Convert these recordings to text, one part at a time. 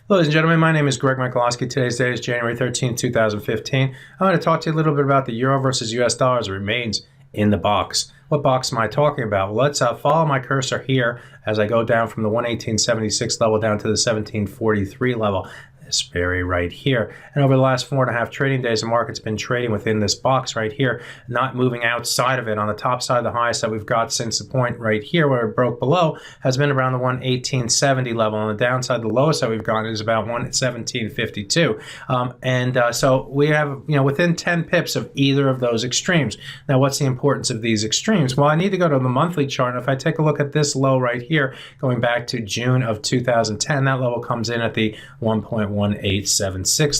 Ladies and gentlemen, my name is Greg Michalowski. Today's date is January 13, 2015. I'm going to talk to you a little bit about the euro versus US dollars. It remains in the box. What box am I talking about? Well, let's follow my cursor here as I go down from the 118.76 level down to the 17.43 level. This area right here. And over the last 4.5 trading days, the market's been trading within this box right here, not moving outside of it. On the top side, the highest that we've got since the point right here where it broke below has been around the 118.70 level. On the downside, the lowest that we've gotten is about 117.52. So we have, within 10 pips of either of those extremes. Now, what's the importance of these extremes? Well, I need to go to the monthly chart. And if I take a look at this low right here, going back to June of 2010, that level comes in at the 1.1876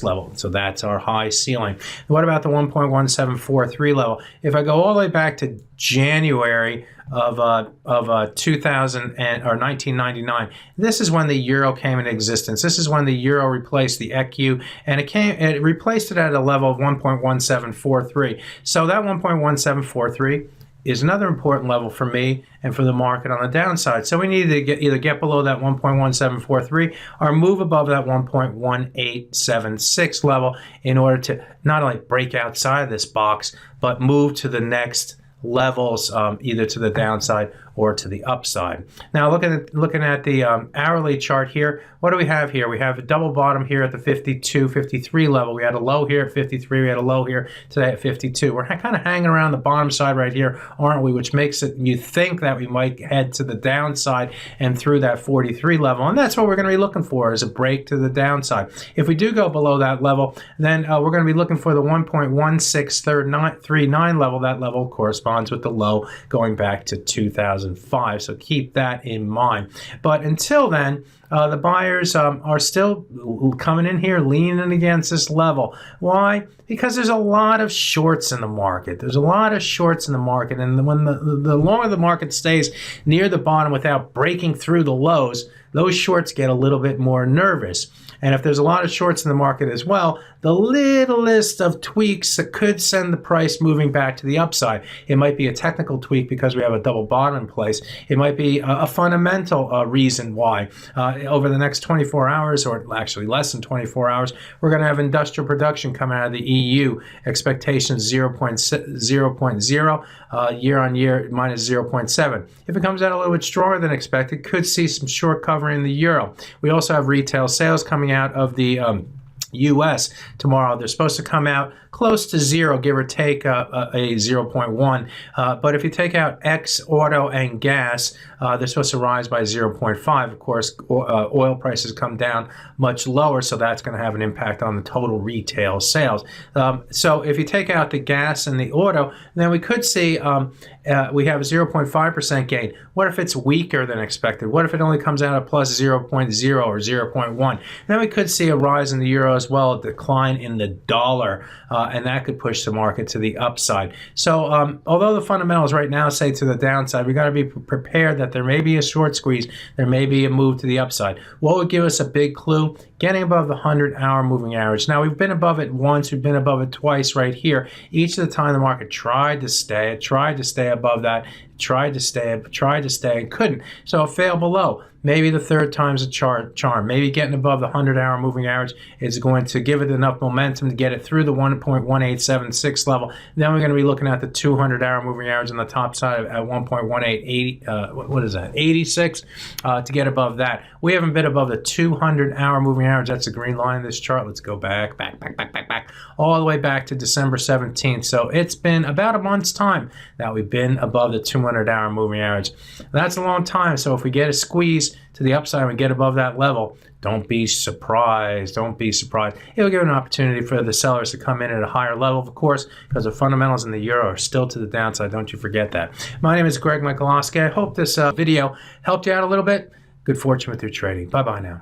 level. So that's our high ceiling. What about the 1.1743 level? If I go all the way back to January of 1999, this is when the euro came into existence. This is when the euro replaced the ECU, and it replaced it at a level of 1.1743. So that 1.1743 is another important level for me and for the market on the downside. So we need to either get below that 1.1743 or move above that 1.1876 level in order to not only break outside of this box, but move to the next levels, either to the downside or to the upside. Now looking at the hourly chart here, what do we have here? We have a double bottom here at the 52, 53 level. We had a low here at 53, we had a low here today at 52. We're kind of hanging around the bottom side right here, aren't we? Which makes it you think that we might head to the downside and through that 43 level. And that's what we're going to be looking for, is a break to the downside. If we do go below that level, then we're going to be looking for the 1.1639 level. That level corresponds with the low going back to 2005. So keep that in mind. But until then, the buyers are still coming in here, leaning against this level. Why? Because there's a lot of shorts in the market. There's a lot of shorts in the market. And when the longer the market stays near the bottom without breaking through the lows, those shorts get a little bit more nervous. And if there's a lot of shorts in the market as well, the littlest of tweaks that could send the price moving back to the upside. It might be a technical tweak because we have a double bottom in place. It might be a fundamental reason why. Over the next 24 hours, or actually less than 24 hours, we're going to have industrial production coming out of the EU. Expectations 0.0, year on year minus 0.7. If it comes out a little bit stronger than expected, could see some short covering the euro. We also have retail sales coming out of the U.S. tomorrow. They're supposed to come out close to zero, give or take a 0.1. But if you take out X, auto, and gas, they're supposed to rise by 0.5. Of course, oil prices come down much lower, so that's going to have an impact on the total retail sales. So if you take out the gas and the auto, then we could see we have a 0.5% gain. What if it's weaker than expected? What if it only comes out at plus 0.0 or 0.1? Then we could see a rise in the euro as well, a decline in the dollar, and that could push the market to the upside. So although the fundamentals right now say to the downside, we got to be prepared that there may be a short squeeze, there may be a move to the upside. What would give us a big clue? Getting above the 100-hour moving average. Now, we've been above it once, we've been above it twice right here. Each of the time the market tried to stay above that, tried to stay, and couldn't. So it failed below. Maybe the third time's a charm. Maybe getting above the 100-hour moving average is going to give it enough momentum to get it through the 1.1876 level. Then we're going to be looking at the 200-hour moving average on the top side at 1.1886 to get above that. We haven't been above the 200-hour moving average. That's the green line in this chart. Let's go back, all the way back to December 17th. So it's been about a month's time that we've been above the 200-hour moving average. That's a long time. So if we get a squeeze to the upside and we get above that level, don't be surprised. Don't be surprised. It'll give an opportunity for the sellers to come in at a higher level, of course, because the fundamentals in the euro are still to the downside. Don't you forget that. My name is Greg Michalowski. I hope this video helped you out a little bit. Good fortune with your trading. Bye-bye now.